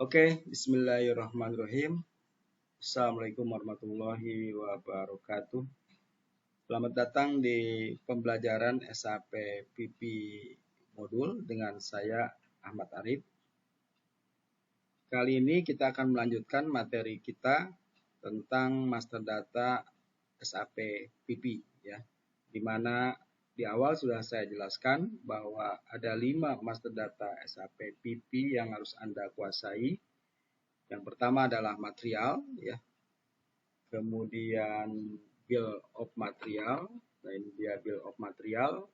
Oke, bismillahirrahmanirrahim. Assalamualaikum warahmatullahi wabarakatuh. Selamat datang di pembelajaran SAP PP modul dengan saya Ahmad Arif. Kali ini kita akan melanjutkan materi kita tentang master data SAP PP ya. Di mana di awal sudah saya jelaskan bahwa ada 5 master data SAP PP yang harus Anda kuasai. Yang pertama adalah material ya. Kemudian bill of material, nah ini dia bill of material,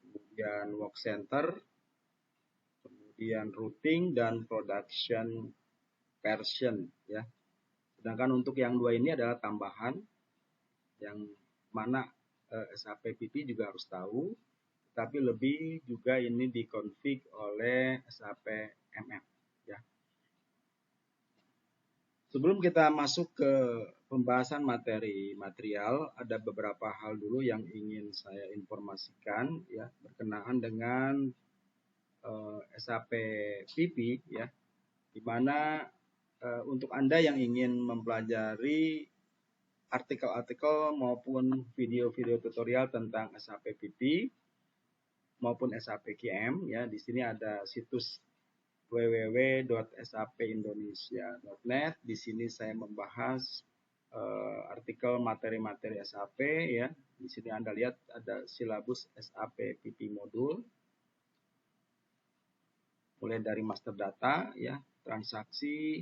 kemudian work center, kemudian routing dan production version ya. Sedangkan untuk yang dua ini adalah tambahan yang mana SAP PP juga harus tahu, tapi lebih juga ini dikonfig oleh SAP MM ya. Sebelum kita masuk ke pembahasan materi material, ada beberapa hal dulu yang ingin saya informasikan ya berkenaan dengan SAP PP ya, di mana untuk Anda yang ingin mempelajari artikel-artikel maupun video-video tutorial tentang SAP PP maupun SAP QM ya, di sini ada situs www.sapindonesia.net. Di sini saya membahas artikel materi-materi SAP ya. Di sini Anda lihat ada silabus SAP PP modul. Mulai dari master data ya, transaksi,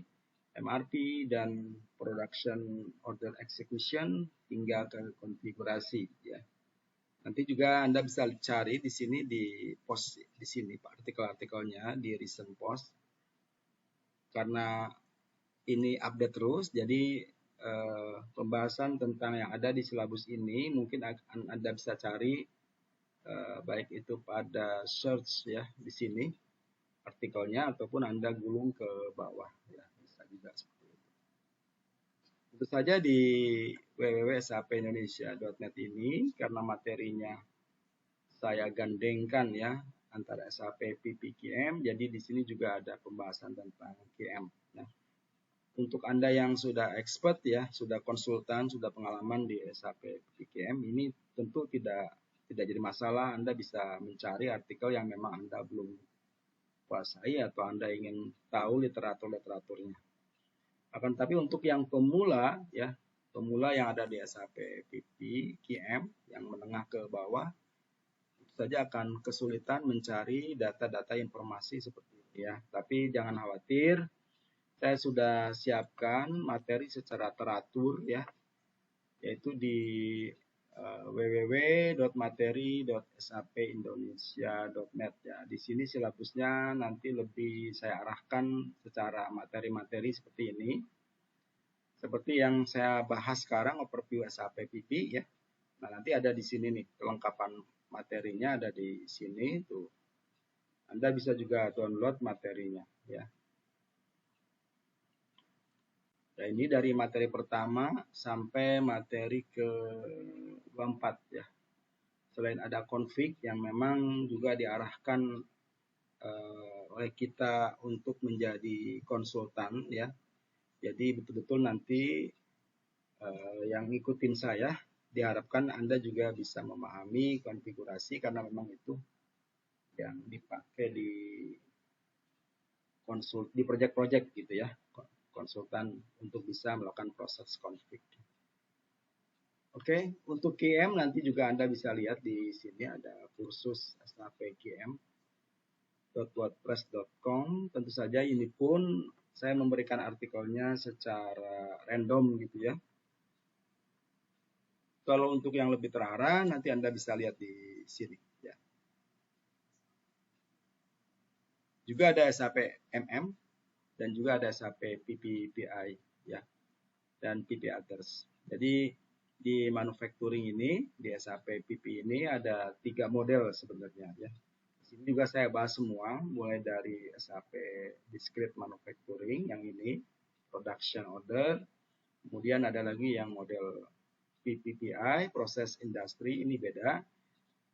MRP dan production order execution hingga ke konfigurasi ya. Nanti juga Anda bisa cari di sini di post di sini artikel-artikelnya di recent post. Karena ini update terus, jadi pembahasan tentang yang ada di silabus ini mungkin Anda bisa cari baik itu pada search ya di sini artikelnya ataupun Anda gulung ke bawah ya, bisa juga seperti itu. Tentu saja di www.sapindonesia.net ini karena materinya saya gandengkan ya antara SAP PP QM, jadi di sini juga ada pembahasan tentang QM. Nah, untuk Anda yang sudah expert ya, sudah konsultan, sudah pengalaman di SAP PPQM, ini tentu tidak jadi masalah. Anda bisa mencari artikel yang memang Anda belum kuasai atau Anda ingin tahu literaturnya. Akan tapi untuk yang pemula ya, pemula yang ada di SAP PPQM yang menengah ke bawah, itu saja akan kesulitan mencari data-data informasi seperti ini ya. Tapi jangan khawatir, saya sudah siapkan materi secara teratur ya, yaitu di www.materi.sapindonesia.net ya. Di sini silabusnya nanti lebih saya arahkan secara materi-materi seperti ini. Seperti yang saya bahas sekarang overview SAP PP ya. Nah, nanti ada di sini nih kelengkapan materinya ada di sini tuh. Anda bisa juga download materinya ya. Nah, ini dari materi pertama sampai materi ke-24 ya. Selain ada config yang memang juga diarahkan oleh kita untuk menjadi konsultan ya. Jadi betul-betul nanti yang ngikutin saya diharapkan Anda juga bisa memahami konfigurasi karena memang itu yang dipakai di project-project gitu ya. Konsultan untuk bisa melakukan proses config. Oke, untuk QM nanti juga Anda bisa lihat di sini ada kursus SAP QM.wordpress.com. Tentu saja ini pun saya memberikan artikelnya secara random gitu ya. Kalau untuk yang lebih terarah nanti Anda bisa lihat di sini ya. Juga ada SAP MM dan juga ada SAP PPPI ya. Dan PP Others. Jadi di manufacturing ini, di SAP PP ini ada 3 model sebenarnya ya. Di sini juga saya bahas semua, mulai dari SAP Discrete Manufacturing yang ini, Production Order, kemudian ada lagi yang model PPPI, Process Industry, ini beda,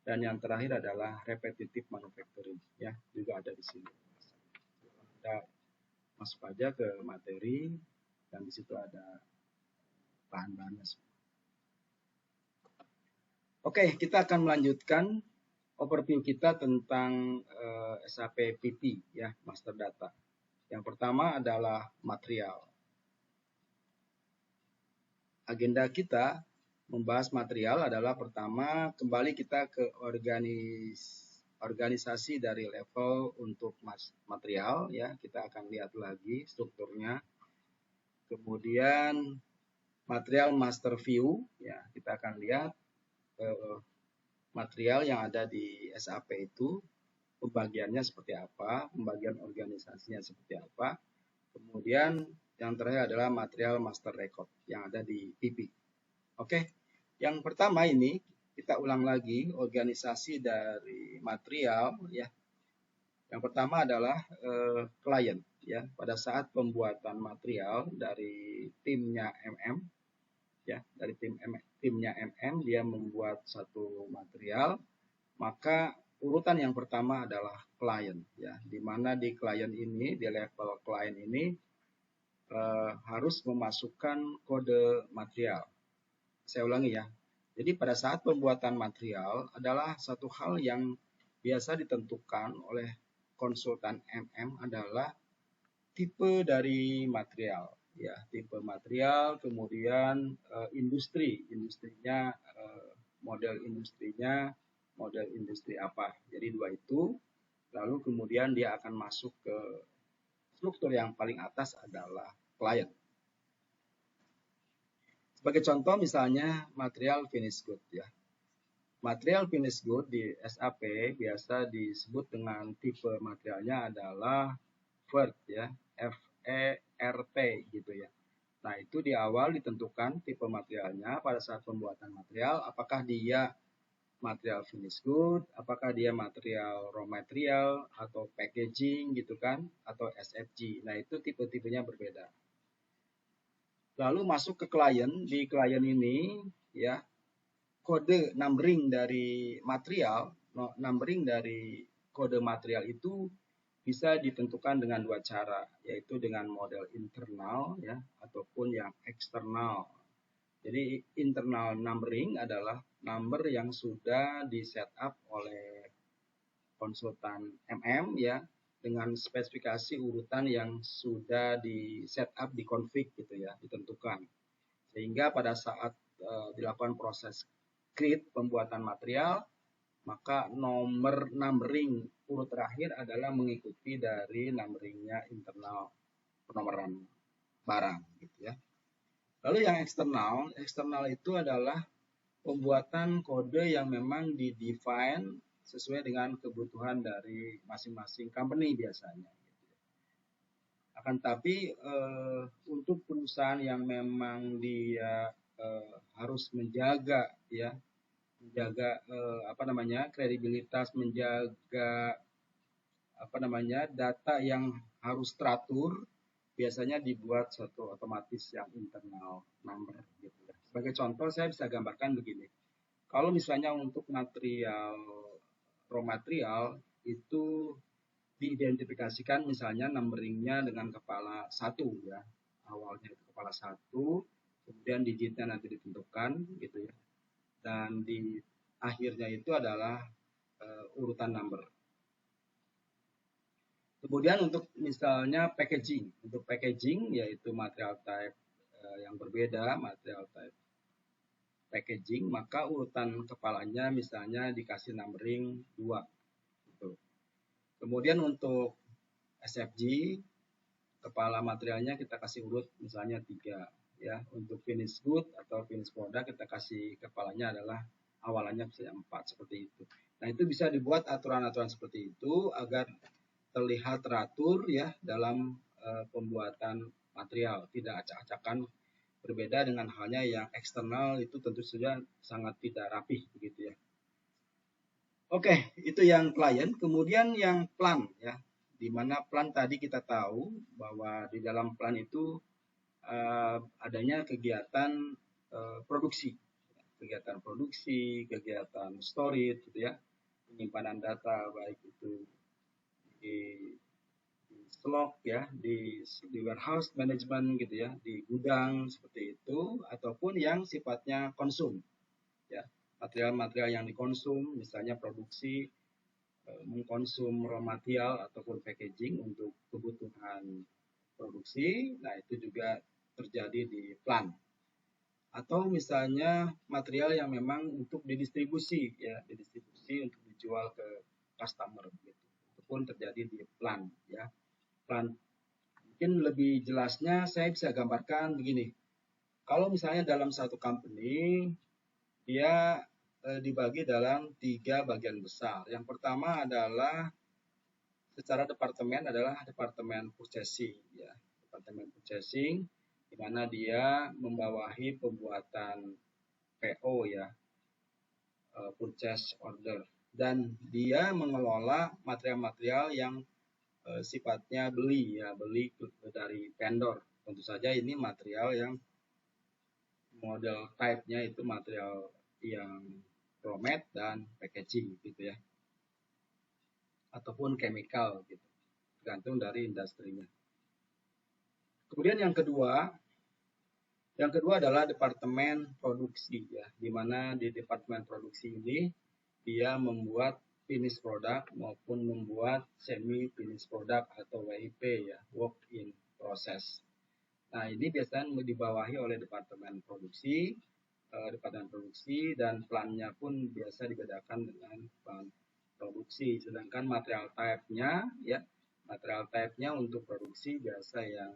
dan yang terakhir adalah Repetitive Manufacturing ya, juga ada di sini. Ada masuk aja ke materi, dan di situ ada bahan-bahannya. Oke, kita akan melanjutkan overview kita tentang SAP PP ya, master data. Yang pertama adalah material. Agenda kita membahas material adalah pertama, kembali kita ke organisasi dari level untuk material ya, kita akan lihat lagi strukturnya. Kemudian material master view ya, kita akan lihat material yang ada di SAP itu pembagiannya seperti apa, pembagian organisasinya seperti apa. Kemudian yang terakhir adalah material master record yang ada di PP. Oke, yang pertama ini kita ulang lagi organisasi dari material ya. Yang pertama adalah klien ya. Pada saat pembuatan material dari timnya MM ya, dari timnya MM dia membuat satu material, maka urutan yang pertama adalah klien ya, di mana di klien ini, di level klien ini harus memasukkan kode material. Saya ulangi ya. Jadi pada saat pembuatan material adalah satu hal yang biasa ditentukan oleh konsultan MM adalah tipe dari material ya, tipe material, kemudian industrinya, model industri apa. Jadi dua itu, lalu kemudian dia akan masuk ke struktur yang paling atas adalah klien. Sebagai contoh misalnya material finished good ya. Material finished good di SAP biasa disebut dengan tipe materialnya adalah FERT ya, FERT gitu ya. Nah, itu di awal ditentukan tipe materialnya pada saat pembuatan material, apakah dia material finished good, apakah dia material raw material, atau packaging gitu kan, atau SFG. Nah, itu tipe-tipenya berbeda. Lalu masuk ke klien, di klien ini ya, kode numbering dari material, numbering dari kode material itu bisa ditentukan dengan dua cara, yaitu dengan model internal ya, ataupun yang eksternal. Jadi internal numbering adalah number yang sudah di setup oleh konsultan MM ya, dengan spesifikasi urutan yang sudah di setup, di config gitu ya, ditentukan. Sehingga pada saat dilakukan proses create pembuatan material, maka nomor numbering urut terakhir adalah mengikuti dari numberingnya internal penomoran barang gitu ya. Lalu yang eksternal itu adalah pembuatan kode yang memang di-define sesuai dengan kebutuhan dari masing-masing company biasanya. Akan tapi untuk perusahaan yang memang dia harus menjaga ya, menjaga kredibilitas, menjaga data yang harus teratur, biasanya dibuat satu otomatis yang internal number gitu ya. Sebagai contoh saya bisa gambarkan begini. Kalau misalnya untuk material raw material itu diidentifikasikan misalnya numberingnya dengan kepala 1 ya. Awalnya itu kepala 1, kemudian digitnya nanti ditentukan gitu ya. Dan di akhirnya itu adalah urutan number. Kemudian untuk misalnya packaging, untuk packaging yaitu material type yang berbeda, material type packaging, maka urutan kepalanya misalnya dikasih numbering 2. Gitu. Kemudian untuk SFG, kepala materialnya kita kasih urut misalnya 3. Ya, untuk finish good atau finish product kita kasih kepalanya adalah awalannya misalnya 4 seperti itu. Nah, itu bisa dibuat aturan-aturan seperti itu agar terlihat teratur ya dalam pembuatan material, tidak acak-acakan. Berbeda dengan halnya yang eksternal itu tentu saja sangat tidak rapih begitu ya. Oke, itu yang klien. Kemudian yang plan ya, di mana plan tadi kita tahu bahwa di dalam plan itu adanya kegiatan produksi, kegiatan storage gitu ya, penyimpanan data baik itu di slok ya, di warehouse management gitu ya, di gudang seperti itu, ataupun yang sifatnya konsum ya, material-material yang dikonsum, misalnya produksi mengkonsum raw material ataupun packaging untuk kebutuhan produksi. Nah, itu juga terjadi di plant. Atau misalnya material yang memang untuk didistribusi ya, didistribusi untuk dijual ke customer gitu. Itu pun terjadi di plant ya. Plant. Mungkin lebih jelasnya saya bisa gambarkan begini. Kalau misalnya dalam satu company dia dibagi dalam 3 bagian besar. Yang pertama adalah secara departemen adalah departemen purchasing ya. Departemen purchasing di mana dia membawahi pembuatan PO ya, purchase order, dan dia mengelola material-material yang sifatnya beli ya, beli dari vendor. Tentu saja ini material yang model type-nya itu material yang raw mat dan packaging gitu ya, ataupun chemical gitu, tergantung dari industrinya. Kemudian yang kedua adalah departemen produksi ya, di mana di departemen produksi ini dia membuat finish product maupun membuat semi finish product atau WIP ya, work in process. Nah, ini biasanya dibawahi oleh departemen produksi, dan plannya pun biasa dibedakan dengan plan produksi. Sedangkan material type-nya untuk produksi biasa yang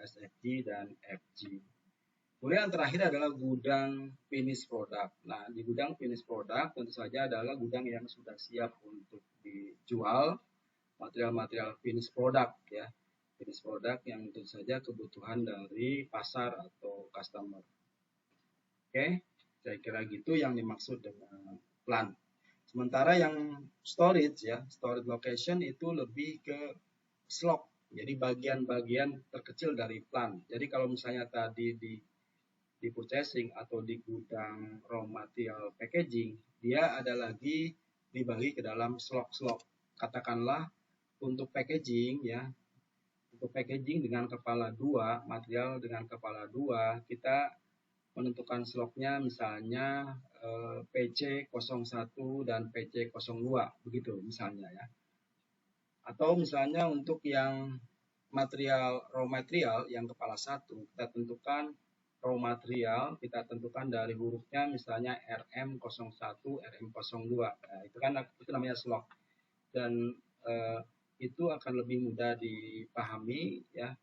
SFG dan FG. Kemudian yang terakhir adalah gudang finish product. Nah, di gudang finish product tentu saja adalah gudang yang sudah siap untuk dijual, material-material finish product ya. Finish product yang tentu saja kebutuhan dari pasar atau customer. Oke, saya kira gitu yang dimaksud dengan plan. Sementara yang storage ya, storage location itu lebih ke slot. Jadi bagian-bagian terkecil dari plan. Jadi kalau misalnya tadi di purchasing atau di gudang raw material packaging, dia ada lagi dibagi ke dalam slot-slot. Katakanlah untuk packaging ya, untuk packaging dengan kepala 2, material dengan kepala 2, kita menentukan slotnya misalnya PC01 dan PC02 begitu misalnya ya. Atau misalnya untuk yang raw material yang kepala 1, kita tentukan raw material, kita tentukan dari hurufnya misalnya RM01, RM02. Nah, itu namanya slot. Dan itu akan lebih mudah dipahami ya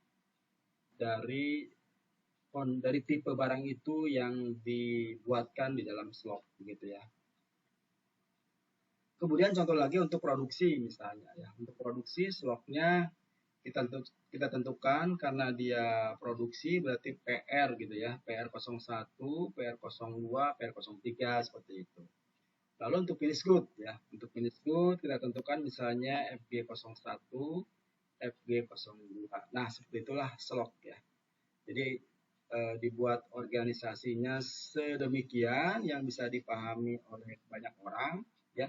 dari tipe barang itu yang dibuatkan di dalam slot begitu ya. Kemudian contoh lagi untuk produksi misalnya ya. Untuk produksi slotnya kita tentukan karena dia produksi berarti PR gitu ya, PR01, PR02, PR03 seperti itu. Lalu untuk finish good ya, untuk finish good kita tentukan misalnya FG01, FG02. Nah, seperti itulah slot ya. Jadi dibuat organisasinya sedemikian yang bisa dipahami oleh banyak orang ya,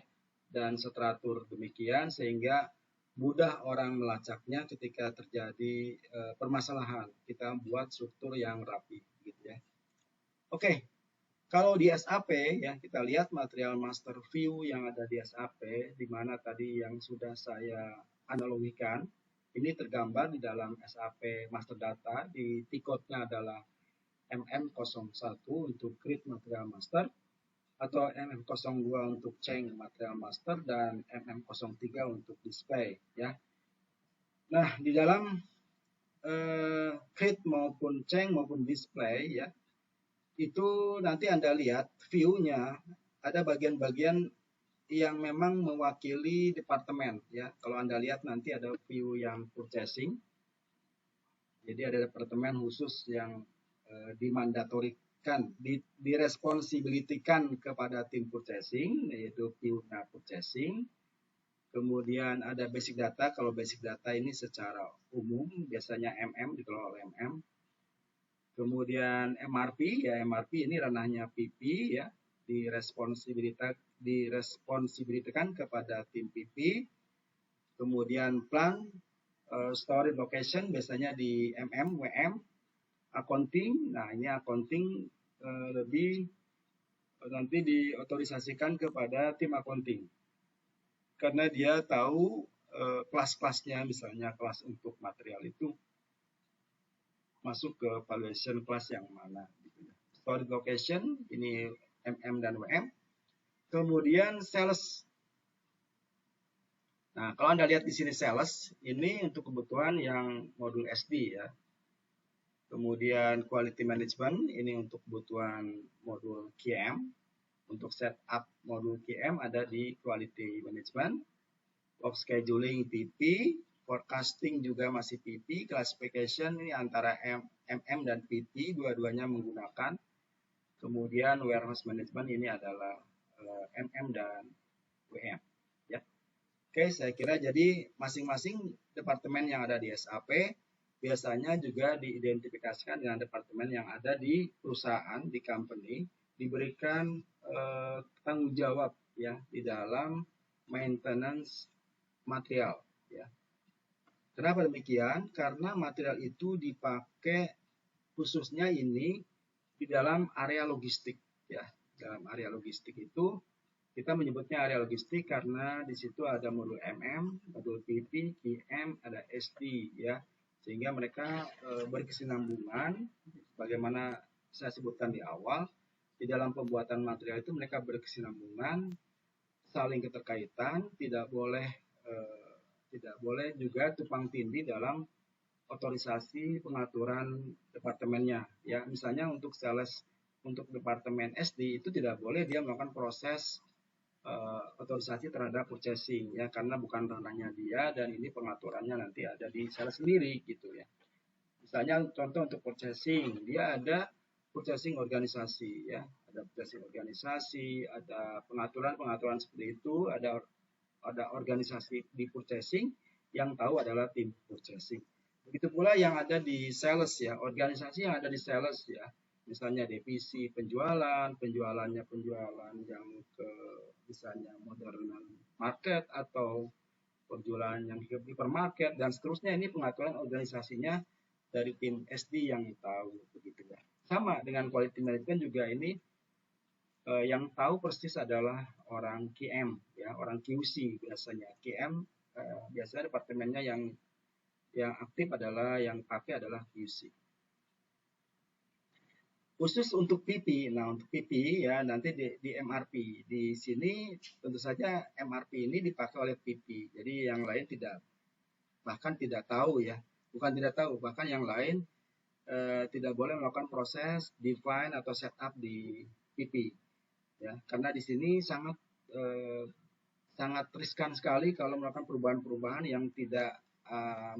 dan seteratur demikian sehingga mudah orang melacaknya ketika terjadi permasalahan. Kita buat struktur yang rapi gitu ya. Oke, kalau di SAP ya kita lihat material master view yang ada di SAP, di mana tadi yang sudah saya analogikan, ini tergambar di dalam SAP master data. Di T-code-nya adalah MM01 untuk create material master, atau MM02 untuk change material master, dan MM03 untuk display ya. Nah, di dalam create maupun change maupun display ya, itu nanti Anda lihat view-nya ada bagian-bagian yang memang mewakili departemen ya. Kalau Anda lihat nanti ada view yang purchasing. Jadi ada departemen khusus yang dimandatorikan, diresponsibilitikan kepada tim purchasing, yaitu view-nya purchasing. Kemudian ada basic data, kalau basic data ini secara umum biasanya MM, dikelola oleh MM. Kemudian MRP, ya MRP ini ranahnya PP ya, diresponsibilitikan kepada tim PP. Kemudian plan storage location biasanya di WM, accounting. Nah, ini accounting lebih nanti diotorisasikan kepada tim accounting. Karena dia tahu kelas-kelasnya, misalnya kelas untuk material itu masuk ke valuation kelas yang mana. Storage location, ini dan WM. Kemudian sales. Nah, kalau Anda lihat di sini sales, ini untuk kebutuhan yang modul SD ya. Kemudian quality management, ini untuk kebutuhan modul QM. Untuk setup modul QM ada di quality management. Work scheduling PP, forecasting juga masih PP, classification ini antara dan PP, dua-duanya menggunakan. Kemudian warehouse management ini adalah dan WM. Ya. Oke, saya kira jadi masing-masing departemen yang ada di SAP biasanya juga diidentifikasikan dengan departemen yang ada di perusahaan, di company, diberikan tanggung jawab ya di dalam maintenance material ya. Kenapa demikian? Karena material itu dipakai khususnya ini di dalam area logistik ya. Dalam area logistik itu kita menyebutnya area logistik karena di situ ada modul modul PP, QM, ada SD ya. Sehingga mereka berkesinambungan bagaimana saya sebutkan di awal. Di dalam pembuatan material itu mereka berkesinambungan, saling keterkaitan, tidak boleh juga tumpang tindih dalam otorisasi pengaturan departemennya. Ya, misalnya untuk sales untuk departemen SD itu tidak boleh dia melakukan proses otorisasi terhadap purchasing ya, karena bukan ranahnya dia dan ini pengaturannya nanti ada di sales sendiri gitu ya. Misalnya contoh untuk purchasing, dia ada purchasing organisasi ya, ada purchasing organisasi, ada pengaturan seperti itu, ada organisasi di purchasing yang tahu adalah tim purchasing. Begitu pula yang ada di sales ya, organisasi yang ada di sales ya, misalnya divisi penjualannya penjualan yang ke misalnya modern market atau penjualan yang hypermarket dan seterusnya, ini pengaturan organisasinya dari tim SD yang tahu begitu ya. Sama dengan quality management juga ini yang tahu persis adalah orang QM ya, orang QC biasanya. QM biasanya departemennya yang aktif adalah yang pakai adalah QC. Khusus untuk PP, nah untuk PP ya nanti di MRP. Di sini tentu saja MRP ini dipakai oleh PP. Jadi yang lain bahkan tidak tahu ya. Bukan tidak tahu, bahkan yang lain tidak boleh melakukan proses define atau setup di PP. Ya, karena di sini sangat riskan sekali kalau melakukan perubahan-perubahan yang tidak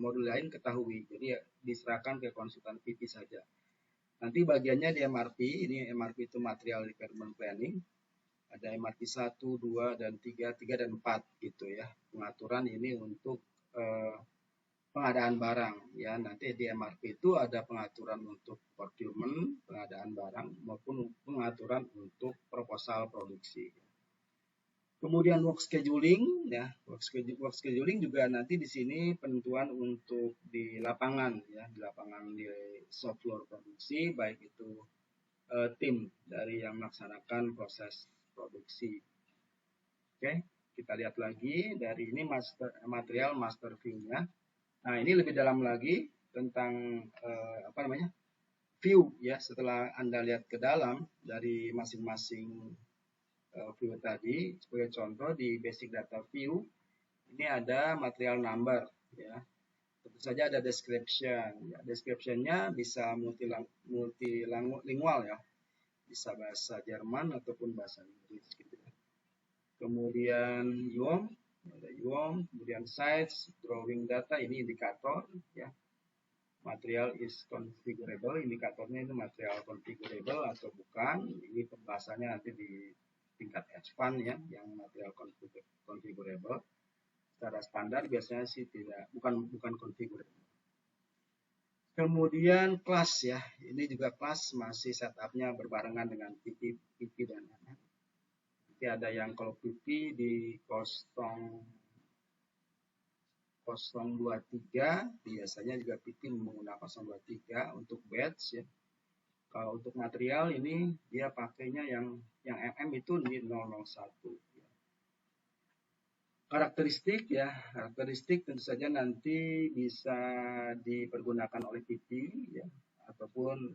modul lain ketahui. Jadi diserahkan ke konsultan PP saja. Nanti bagiannya di MRP, ini MRP itu Material Requirement Planning. Ada MRP 1, 2, dan 3 dan 4 gitu ya. Pengaturan ini untuk pengadaan barang ya. Nanti di MRP itu ada pengaturan untuk procurement, pengadaan barang maupun pengaturan untuk proposal produksi. Kemudian work scheduling ya, work scheduling juga nanti di sini penentuan untuk di lapangan ya, di shop floor produksi, baik itu tim dari yang melaksanakan proses produksi. Oke, kita lihat lagi dari ini material master view-nya. Nah, ini lebih dalam lagi tentang view ya. Setelah Anda lihat ke dalam dari masing-masing view tadi, sebagai contoh di basic data view ini ada material number ya. Tentu saja ada description ya. Description-nya bisa multilingual ya. Bisa bahasa Jerman ataupun bahasa Inggris gitu ya. Kemudian kemudian size, drawing data, ini indikator ya. Material is configurable, indikatornya itu material configurable atau bukan. Ini pembahasannya nanti di tingkat advance ya, yang material configurable. Secara standar biasanya sih bukan configurable. Kemudian kelas ya, ini juga kelas masih setupnya berbarengan dengan PP dan MM. Nanti ada yang kalau PP di 023, biasanya juga PT menggunakan 023 untuk batch ya. Kalau untuk material ini dia pakainya yang mm itu di 001. Karakteristik ya, karakteristik tentu saja nanti bisa dipergunakan oleh PT ya, ataupun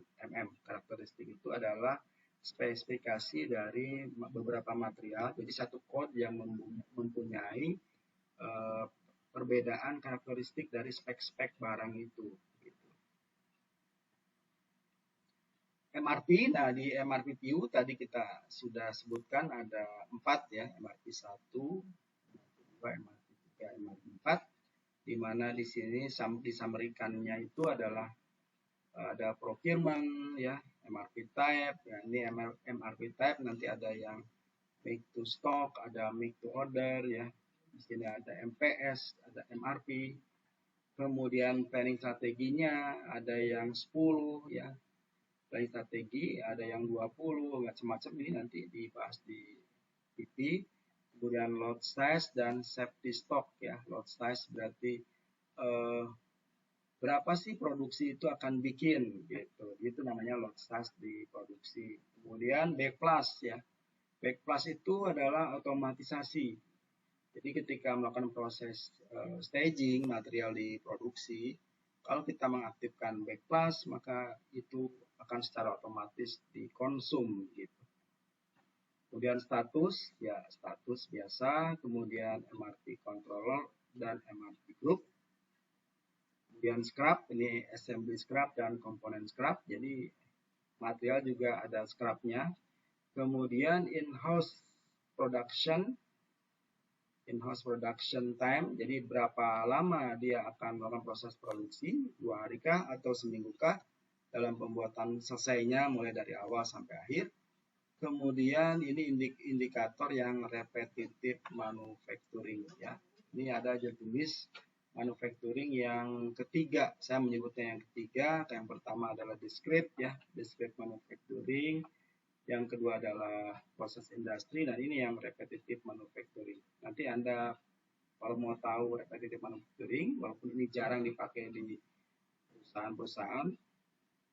Karakteristik itu adalah spesifikasi dari beberapa material. Jadi satu code yang mempunyai perbedaan karakteristik dari spek-spek barang itu. MRP, nah di MRP PU tadi kita sudah sebutkan ada 4 ya, MRP 1, MRP 3, MRP 4, di mana di sini disamerikannya itu adalah ada procurement ya, MRP type, ya ini MRP type, nanti ada yang make to stock, ada make to order ya, di sini ada MPS, ada MRP, kemudian planning strateginya ada yang 10 ya, planning strategi ada yang 20, macam-macam ini nanti dibahas di PP. Kemudian lot size dan safety stock ya, lot size berarti berapa sih produksi itu akan bikin gitu, itu namanya lot size di produksi. Kemudian backplus ya, backplus itu adalah otomatisasi. Jadi ketika melakukan proses staging material di produksi, kalau kita mengaktifkan backplus maka itu akan secara otomatis dikonsum gitu. Kemudian status ya, status biasa, kemudian MRP controller dan MRP group. Kemudian scrap, ini assembly scrap dan komponen scrap, jadi material juga ada scrapnya. Kemudian in-house production time, jadi berapa lama dia akan melakukan proses produksi, 2 hari kah atau seminggu kah dalam pembuatan selesainya mulai dari awal sampai akhir. Kemudian ini indikator yang repetitive manufacturing ya. Ini ada jenis manufacturing yang ketiga, saya menyebutnya yang ketiga. Yang pertama adalah discrete ya, discrete manufacturing. Yang kedua adalah proses industri, dan ini yang repetitive manufacturing. Nanti Anda kalau mau tahu repetitive manufacturing, walaupun ini jarang dipakai di perusahaan-perusahaan,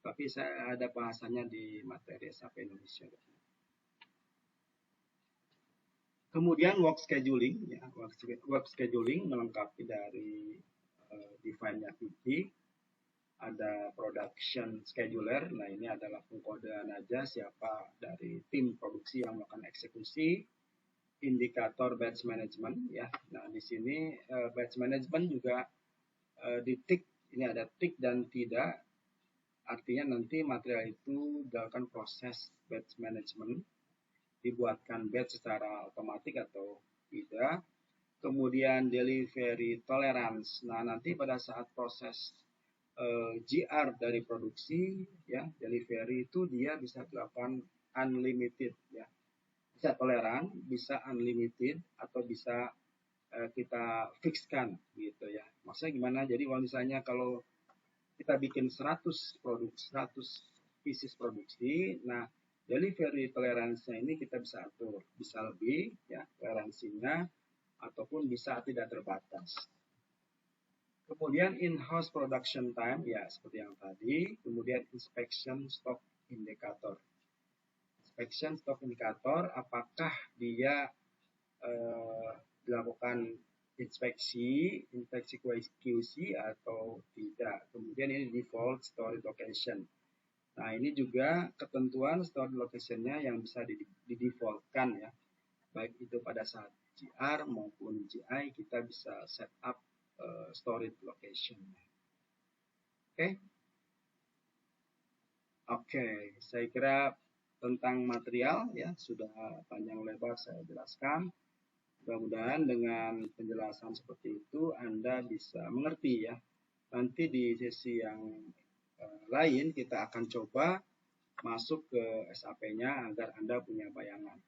tapi saya ada bahasanya di materi SAP Indonesia. Kemudian work scheduling, ya, work scheduling melengkapi dari define-nya PT. Ada production scheduler, nah ini adalah pengkodean aja siapa dari tim produksi yang melakukan eksekusi. Indikator batch management, ya. Nah di sini batch management juga di tick, ini ada tick dan tidak. Artinya nanti material itu dilakukan proses batch management, dibuatkan batch secara otomatis atau tidak. Kemudian delivery tolerance. Nah, nanti pada saat proses GR dari produksi ya, delivery itu dia bisa dilakukan unlimited ya. Bisa toleran, bisa unlimited, atau bisa kita fixkan gitu ya. Maksudnya gimana? Jadi kalau misalnya kalau kita bikin 100 produk, 100 pieces produksi, nah delivery toleransinya ini kita bisa atur, bisa lebih ya toleransinya, ataupun bisa tidak terbatas. Kemudian in-house production time ya seperti yang tadi. Kemudian inspection stock indicator. Inspection stock indicator, apakah dia dilakukan inspeksi QC atau tidak. Kemudian ini default storage location. Nah ini juga ketentuan storage locationnya yang bisa di-defaultkan ya. Baik itu pada saat GR maupun GI kita bisa set up storage location. Oke, saya kira tentang material ya sudah panjang lebar saya jelaskan. Mudah-mudahan dengan penjelasan seperti itu Anda bisa mengerti ya. Nanti di sesi yang lain kita akan coba masuk ke SAP-nya agar Anda punya bayangan.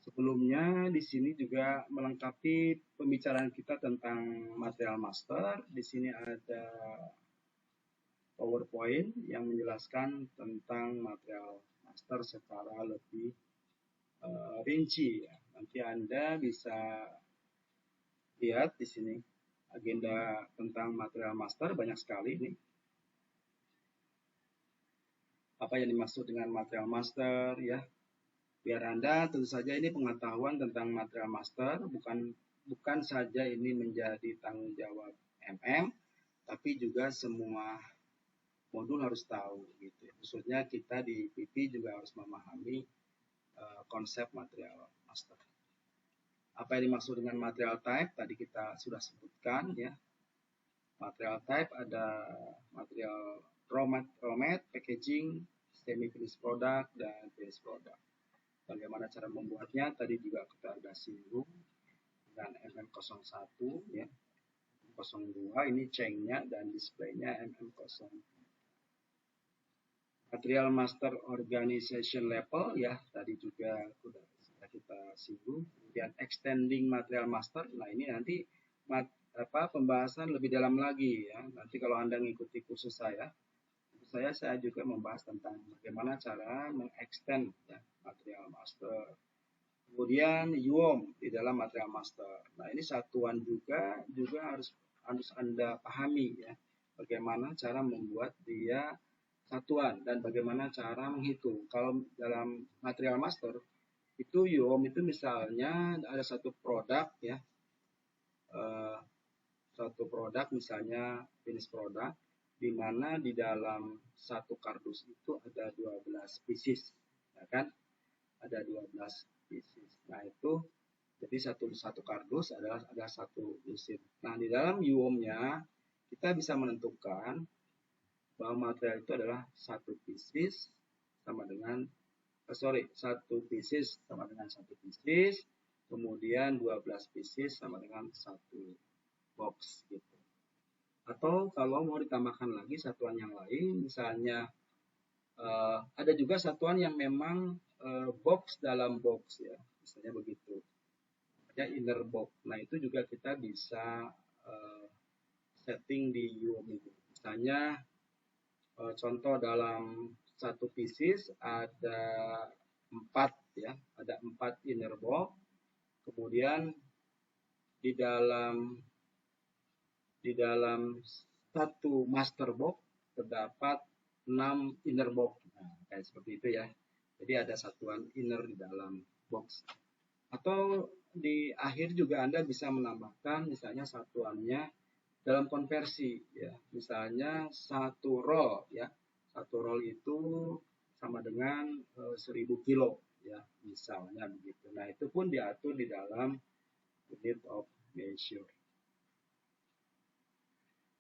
Sebelumnya di sini juga melengkapi pembicaraan kita tentang material master. Di sini ada PowerPoint yang menjelaskan tentang material master secara lebih rinci ya. Nanti Anda bisa lihat di sini agenda tentang material master banyak sekali ini. Apa yang dimaksud dengan material master ya? Biar Anda tentu saja ini pengetahuan tentang material master bukan saja ini menjadi tanggung jawab MM, tapi juga semua modul harus tahu gitu. Khususnya kita di PP juga harus memahami konsep material master. Apa yang dimaksud dengan material type tadi kita sudah sebutkan ya. Material type ada material raw mat, packaging, semi finished product, dan finished product. Bagaimana cara membuatnya tadi juga kita sudah singgung dengan MM01 ya. 02 ini chainnya dan displaynya MM0. Material master organization level ya tadi juga sudah kita singgung. Kemudian extending material master, nah ini nanti pembahasan lebih dalam lagi ya. Nanti kalau Anda mengikuti kursus saya juga membahas tentang bagaimana cara mengextend ya, material master. Kemudian UOM di dalam material master. Nah ini satuan juga harus Anda pahami ya. Bagaimana cara membuat dia satuan dan bagaimana cara menghitung. Kalau dalam material master itu UOM itu misalnya ada satu produk ya, satu produk misalnya finish product, di mana di dalam satu kardus itu ada 12 pieces, ya kan? Ada 12 pieces. Nah itu jadi satu kardus adalah ada satu lusin. Nah di dalam UOM-nya kita bisa menentukan bahwa material itu adalah satu pieces sama dengan satu pieces sama dengan satu pieces, kemudian 12 pieces sama dengan satu box gitu. Atau kalau mau ditambahkan lagi satuan yang lain, misalnya ada juga satuan yang memang box dalam box ya, misalnya begitu. Ada inner box. Nah itu juga kita bisa setting di UOM itu. Misalnya contoh dalam satu pieces ada 4 ya, ada 4 inner box. Kemudian di dalam satu master box terdapat 6 inner box. Nah, kayak seperti itu ya. Jadi ada satuan inner di dalam box. Atau di akhir juga Anda bisa menambahkan misalnya satuannya dalam konversi ya. Misalnya satu roll ya. Satu roll itu sama dengan 1000 kilo ya, misalnya begitu. Nah, itu pun diatur di dalam unit of measure.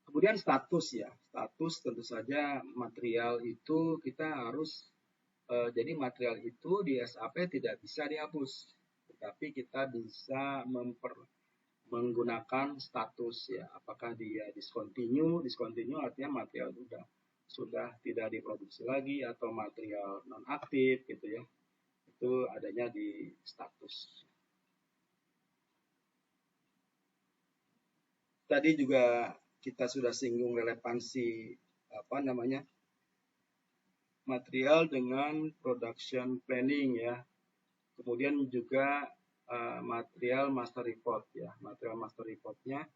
Kemudian status ya. Status tentu saja material itu kita harus jadi material itu di SAP tidak bisa dihapus. Tetapi kita bisa menggunakan status ya. Apakah dia discontinue? Discontinue artinya material sudah tidak diproduksi lagi atau material non aktif gitu ya. Itu adanya di status. Tadi juga kita sudah singgung relevansi material dengan production planning ya. Kemudian juga material master report ya. Material master reportnya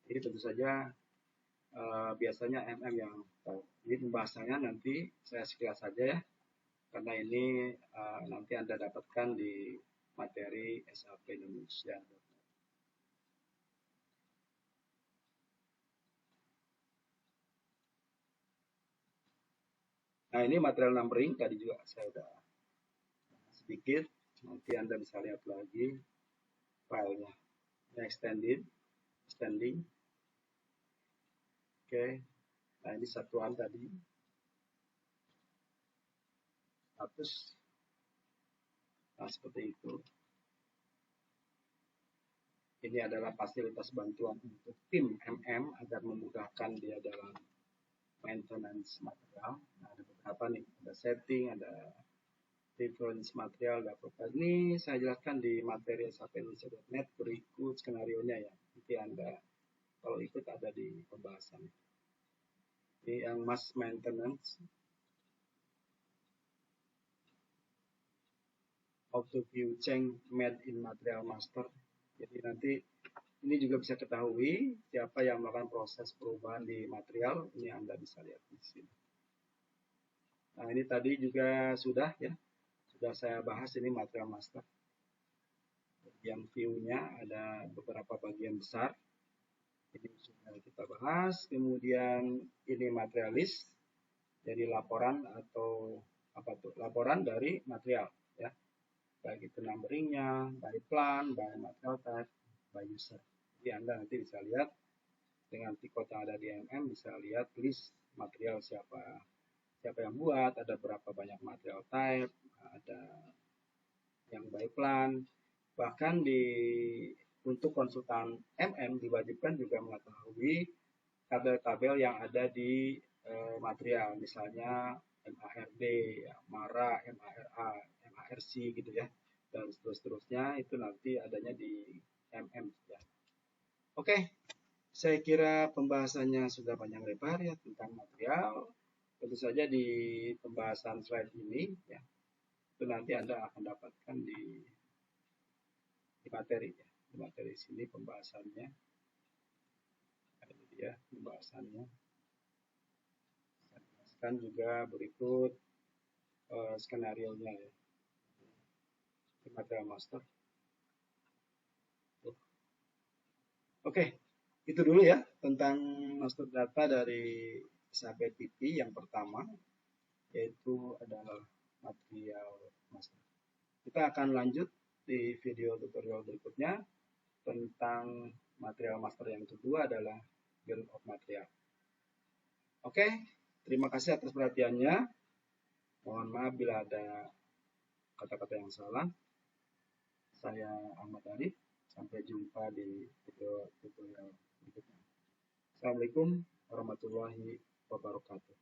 ini tentu saja biasanya MM yang tahu. Ini pembahasannya nanti saya sekilas saja ya. Karena ini nanti Anda dapatkan di materi SAP Indonesia. Nah ini material numbering tadi juga saya sudah sedikit. Nanti Anda bisa lihat lagi filenya. Extending. Oke. Nah ini satuan tadi. Status. Nah seperti itu. Ini adalah fasilitas bantuan untuk tim MM agar memudahkan dia dalam maintenance material. Nah, ada beberapa nih, ada setting, ada reference material, ada apa. Ini saya jelaskan di materi sapindonesia.net berikut skenario-nya ya. Nanti Anda kalau ikut ada di pembahasan. Ini yang mass maintenance. How to view change made in material master. Jadi nanti Ini juga bisa ketahui siapa yang melakukan proses perubahan di material. Ini Anda bisa lihat di sini. Nah, ini tadi juga sudah saya bahas ini material master. Bagian view-nya ada beberapa bagian besar. Ini sudah kita bahas. Kemudian ini materialis, jadi laporan atau laporan dari material, ya. Baik itu numberingnya, by plan, by material type, by user. Jadi Anda nanti bisa lihat dengan tikot yang ada di MM, bisa lihat list material siapa yang buat, ada berapa banyak material type, ada yang by plan. Bahkan untuk konsultan MM diwajibkan juga mengetahui tabel-tabel yang ada di material, misalnya MARD, ya, MARA, MARA, MARC gitu ya, dan seterusnya itu nanti adanya di MM ya. Oke, saya kira pembahasannya sudah panjang lebar ya tentang material. Tentu saja di pembahasan slide ini ya, itu nanti Anda akan dapatkan di materi ya. Di materi sini pembahasannya. Ini dia pembahasannya. Saya jelaskan juga berikut skenario-nya ya. Di material master. Oke, itu dulu ya tentang master data dari SAP PP yang pertama, yaitu adalah material master. Kita akan lanjut di video tutorial berikutnya tentang material master yang kedua adalah bill of material. Oke, terima kasih atas perhatiannya. Mohon maaf bila ada kata-kata yang salah. Saya Ahmad Arif. Sampai jumpa di video tutorial berikutnya. Assalamualaikum warahmatullahi wabarakatuh.